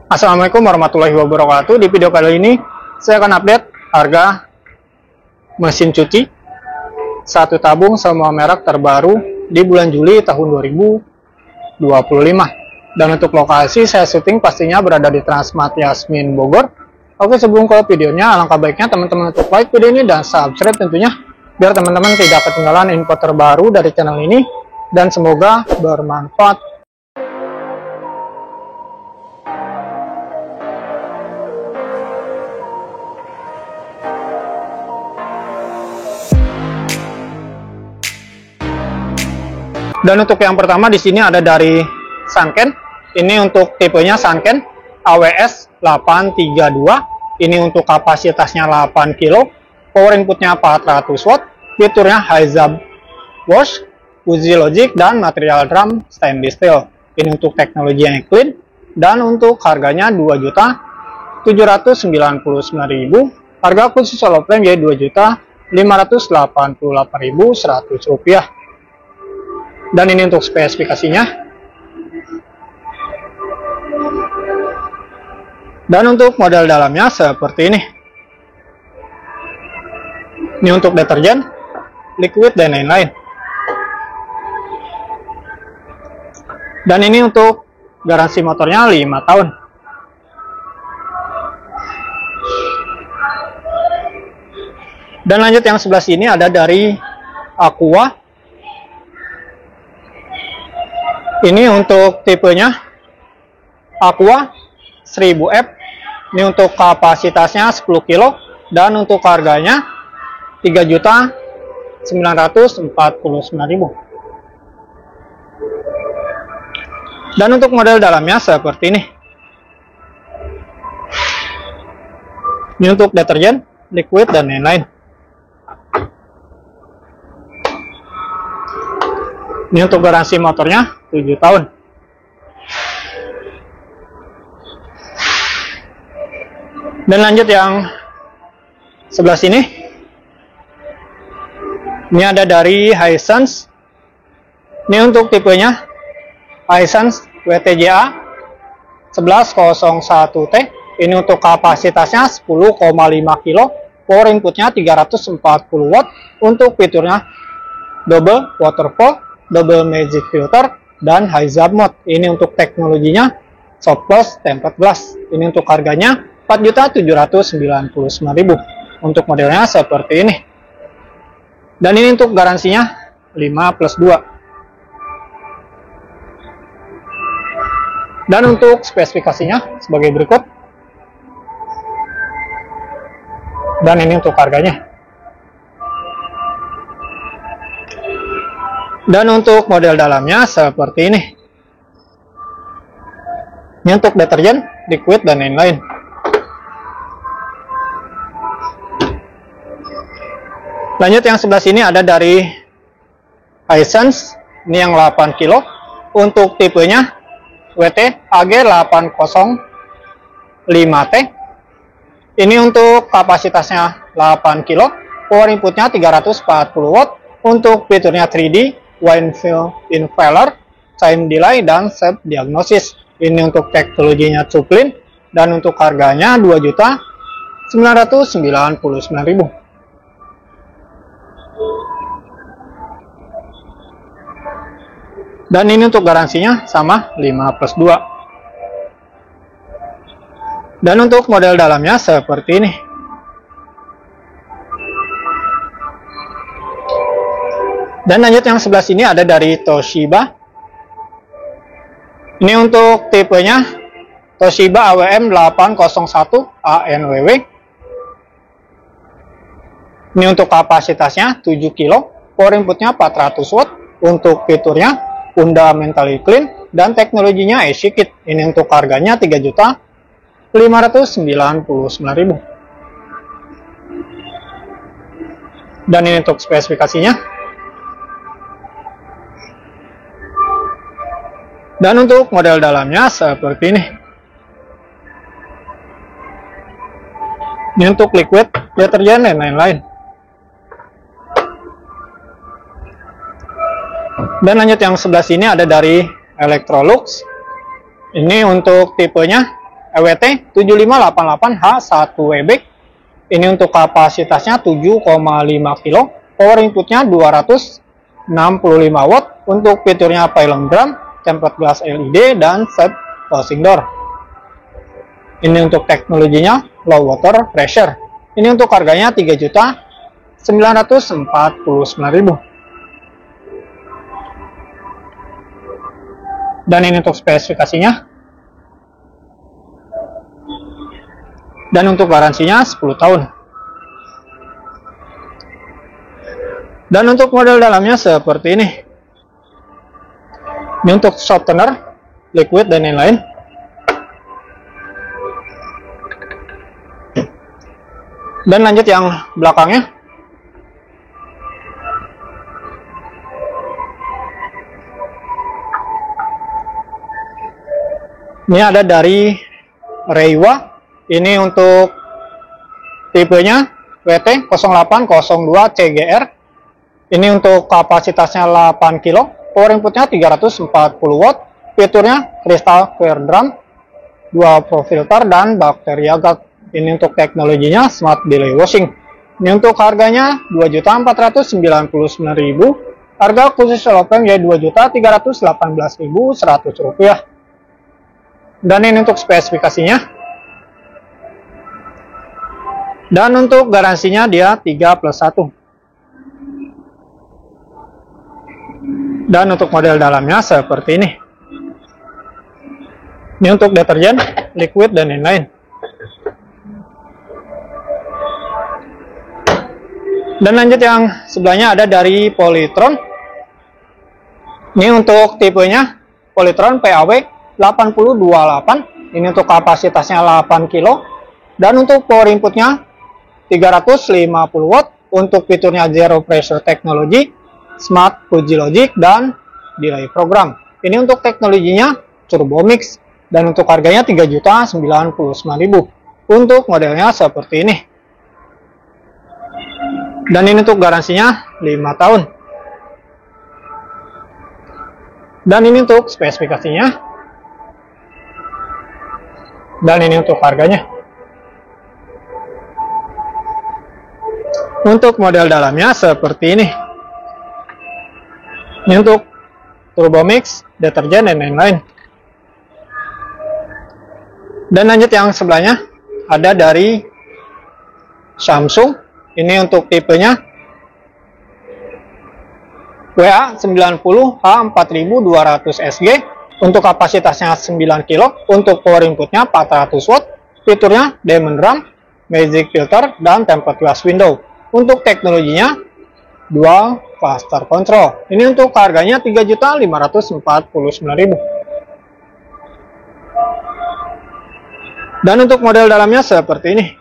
Assalamualaikum warahmatullahi wabarakatuh. Di video kali ini saya akan update harga mesin cuci satu tabung semua merek terbaru di bulan Juli tahun 2025. Dan untuk lokasi saya syuting pastinya berada di Transmart Yasmin Bogor. Oke, sebelum ke videonya, alangkah baiknya teman-teman untuk like video ini dan subscribe tentunya, biar teman-teman tidak ketinggalan info terbaru dari channel ini, dan semoga bermanfaat. Dan untuk yang pertama di sini ada dari Sanken. Ini untuk tipenya Sanken AWS 832. Ini untuk kapasitasnya 8 kilo, power inputnya 400 watt, fiturnya HiZap wash, Uzi Logic, dan material drum stainless steel. Ini untuk teknologi yang clean, dan untuk harganya 2.799.000. Harga khusus solo frame jadi 2.588.100 rupiah. Dan ini untuk spesifikasinya. Dan untuk model dalamnya seperti ini. Ini untuk deterjen, liquid, dan lain-lain. Dan ini untuk garansi motornya 5 tahun. Dan lanjut yang sebelah sini ada dari Aqua. Ini untuk tipenya Aqua 1000F. Ini untuk kapasitasnya 10 kilo, dan untuk harganya 3.949.000. Dan untuk model dalamnya seperti ini. Ini untuk deterjen, liquid, dan lain-lain. Ini untuk garansi motornya 7 tahun. Dan lanjut yang sebelah sini. Ini ada dari Hisense. Ini untuk tipenya Hisense WTJA 1101T. Ini untuk kapasitasnya 10,5 kilo, power inputnya 340 watt, untuk fiturnya double waterfall, double magic filter, dan HiZap mode. Ini untuk teknologinya soft close tempered glass. Ini untuk harganya 4.799.000. Untuk modelnya seperti ini. Dan ini untuk garansinya 5+2. Dan untuk spesifikasinya sebagai berikut. Dan ini untuk harganya. Dan untuk model dalamnya seperti ini. Ini untuk deterjen, liquid, dan lain-lain. Lanjut yang sebelah sini ada dari Hisense. Ini yang 8 kilo. Untuk tipenya WT AG805T. Ini untuk kapasitasnya 8 kilo, power inputnya 340 watt, untuk fiturnya 3D, Windshield Impeller, time delay, dan shape diagnosis. Ini untuk teknologinya clean, dan untuk harganya 2.999.000. Dan ini untuk garansinya sama 5+2. Dan untuk model dalamnya seperti ini. Dan lanjut yang sebelah sini ada dari Toshiba. Ini untuk tipenya Toshiba AWM 801 ANWW. Ini untuk kapasitasnya 7 kilo, power inputnya 400 watt, untuk fiturnya fundamentally clean, dan teknologinya AC Kit. Ini untuk harganya 3.599.000. Dan ini untuk spesifikasinya. Dan untuk model dalamnya seperti ini. Ini untuk liquid, deterjen, dan lain-lain. Dan lanjut yang sebelah sini ada dari Electrolux. Ini untuk tipenya EWT 7588H1WB. Ini untuk kapasitasnya 7,5 kg, power inputnya 265 watt, untuk fiturnya pylon drum, tempered glass LED, dan safe closing door. Ini untuk teknologinya low water pressure. Ini untuk harganya 3.949.000. Dan ini untuk spesifikasinya. Dan untuk garansinya 10 tahun. Dan untuk model dalamnya seperti ini. Ini untuk softener, liquid, dan lain-lain. Dan lanjut yang belakangnya. Ini ada dari Reiwa. Ini untuk tipenya WT0802CGR. Ini untuk kapasitasnya 8 kg, power inputnya 340 watt, fiturnya crystal clear drum, 2 pro filter, dan bakteri agar. Ini untuk teknologinya smart delay washing. Ini untuk harganya 2.499.000. Harga khusus solo frame yaitu Rp2.318.100. Dan ini untuk spesifikasinya. Dan untuk garansinya dia 3+1. Dan untuk model dalamnya seperti ini. Ini untuk deterjen, liquid, dan lain-lain. Dan lanjut yang sebelahnya ada dari Polytron. Ini untuk tipenya Polytron PAW 8028. Ini untuk kapasitasnya 8 kg. Dan untuk power inputnya 350 watt, untuk fiturnya zero pressure technology, smart Fuji logic, dan delay program. Ini untuk teknologinya turbo mix, dan untuk harganya 3.099.000. Untuk modelnya seperti ini. Dan ini untuk garansinya 5 tahun. Dan ini untuk spesifikasinya. Dan ini untuk harganya. Untuk model dalamnya seperti ini. Ini untuk turbo mix, deterjen, dan lain-lain. Dan lanjut yang sebelahnya ada dari Samsung. Ini untuk tipenya WA90H4200SG. Untuk kapasitasnya 9 kg, untuk power inputnya 400 watt, fiturnya diamond drum, magic filter, dan tempered glass window. Untuk teknologinya dual cluster control. Ini untuk harganya 3.549.000. Dan untuk model dalamnya seperti ini.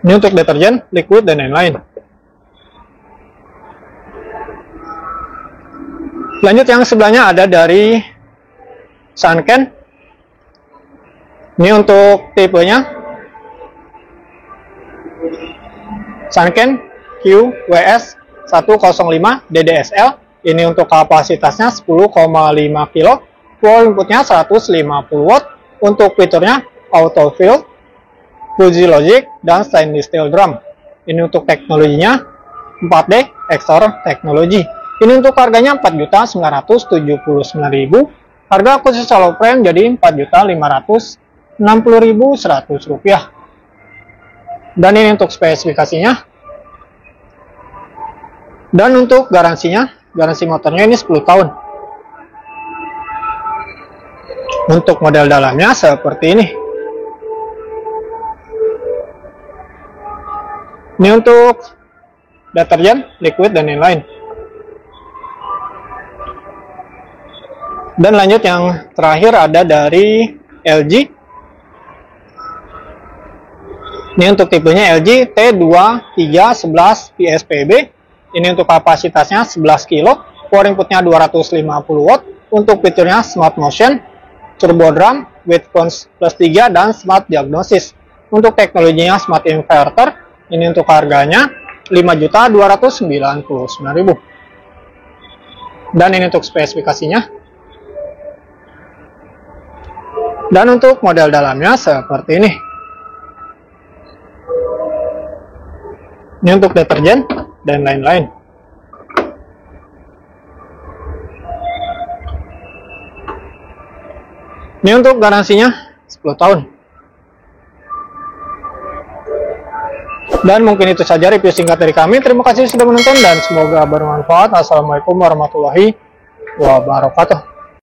Ini untuk deterjen, liquid, dan lain-lain. Lanjut yang sebelahnya ada dari Sanken. Ini untuk tipenya Sanken QWS 105 DDSL. Ini untuk kapasitasnya 10,5 kg, power inputnya 150 watt, untuk fiturnya auto fill, Fuji logic, dan stainless steel drum. Ini untuk teknologinya 4D XOR teknologi. Ini untuk harganya 4.979.000. Harga khusus solo frame jadi 4.560.100 rupiah. Dan ini untuk spesifikasinya. Dan untuk garansinya, garansi motornya ini 10 tahun. Untuk model dalamnya seperti ini. Ini untuk deterjen, liquid, dan lain-lain. Dan lanjut yang terakhir ada dari LG. Ini untuk tipenya LG T2311 PSPB. Ini untuk kapasitasnya 11 kg, power inputnya 250 watt, untuk fiturnya Smart Motion, Turbo Drum, with Cons plus 3, dan Smart Diagnosis. Untuk teknologinya Smart Inverter. Ini untuk harganya 5.299.000. Dan ini untuk spesifikasinya. Dan untuk model dalamnya seperti ini. Ini untuk deterjen dan lain-lain. Ini untuk garansinya 10 tahun. Dan mungkin itu saja review singkat dari kami. Terima kasih sudah menonton dan semoga bermanfaat. Assalamualaikum warahmatullahi wabarakatuh.